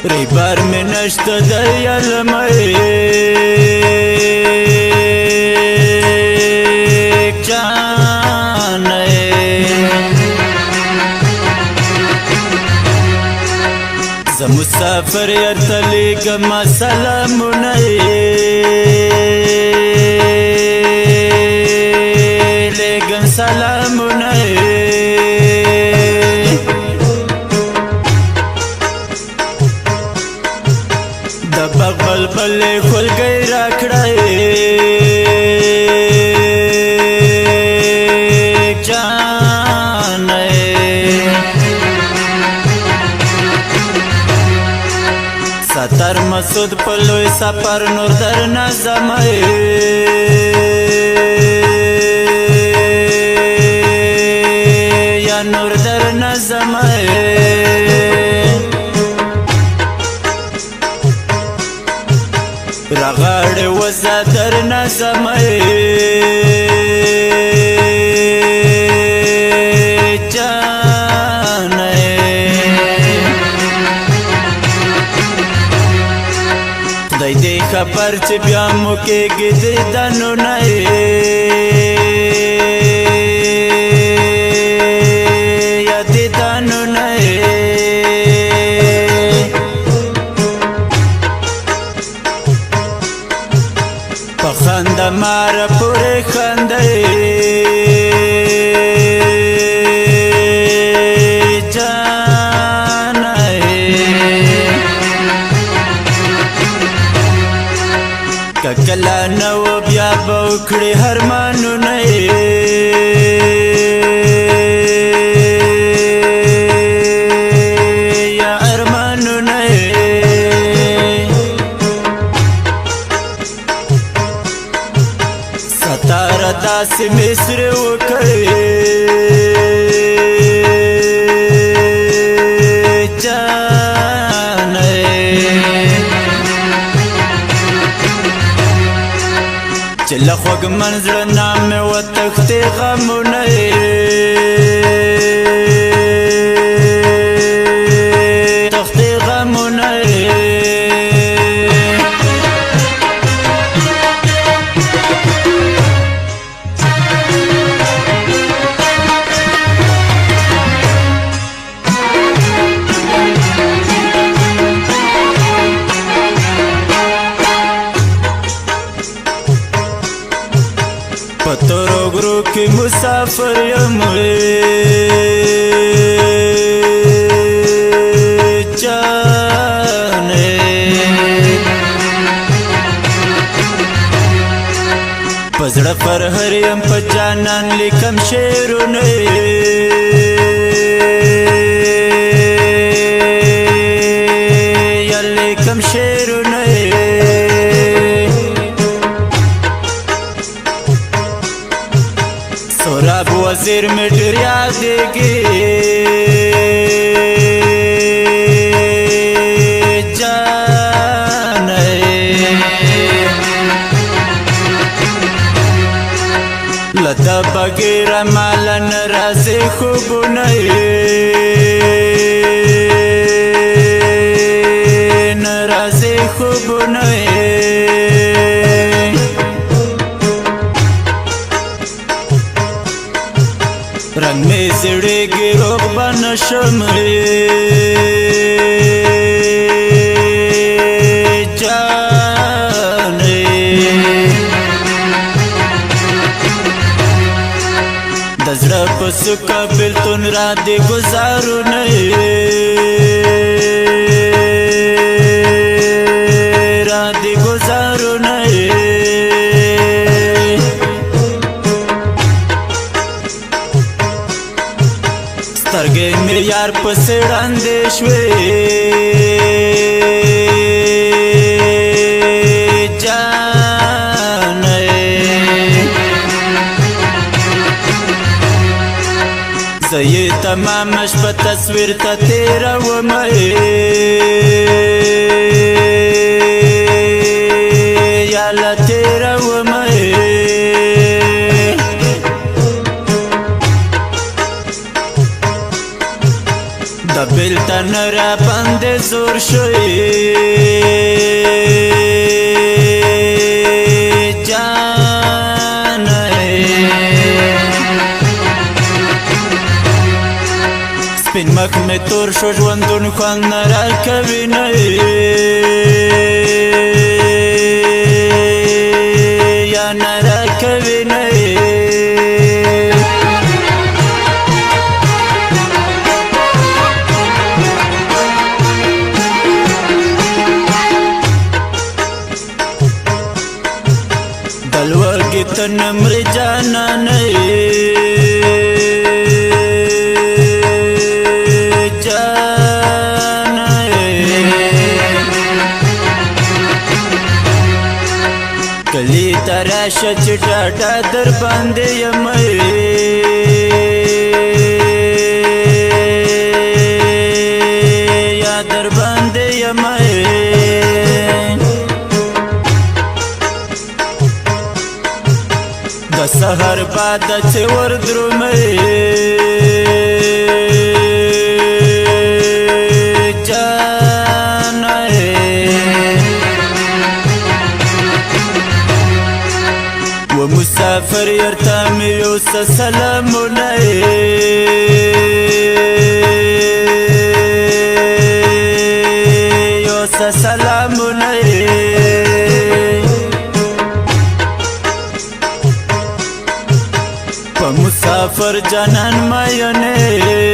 ریبار می نشت در یلمه جانه ز مسافر یرتلیگم سلامونه لیگم سلامونه بغل بل خل گئی راکڑای جانے ستر مسعود پلوی سفر نور در نظمای یا نور در نظمای رغاڑ وزا در نظمای جانای خدای دی خبر چی بیا موکی گی دیدنو نای یا دیدنو نای خند مار پوری خنده جانه ککلا نو بیا بوکڑی هرمانو نئی یا ارمانو نئی ستار داس مصر وکړي جانه چل خوږ منظر نام و تختی غمونه تختی غمونه پتورو گرو کی مسافر یم جانے پزړه پر هر یم په جانان لیکم شعرونه یا لیکم شعرونه سوراب وزیر میں ڈریا دے گی جانے لدا بغیر مالن رازی خوب نہیں نرازی خوب نہیں رنگ میں زڑے گی روغ بنشم جانے دزڑا پسکا بلتون را دی گزارو نہیں را دی گزارو نہیں سترګې مې یار پسې ړندې شوې جانې زه یې تمامه شپه تصویر ته تېرومه یا له تېرومه د بیلتن را باندې زور شوی سپین مخ می تور شو ژوندون خوند نه راکوي نه یا نه راکوي نه د لوږې ته نه مرې جانانه کلی تراشه چې ډاډه در باندې یم یا در باندې یم د سحر بعد چې ور درومې مسافر يرتمي يوسى سلام يوسى سلام مسافر جانان ما ينه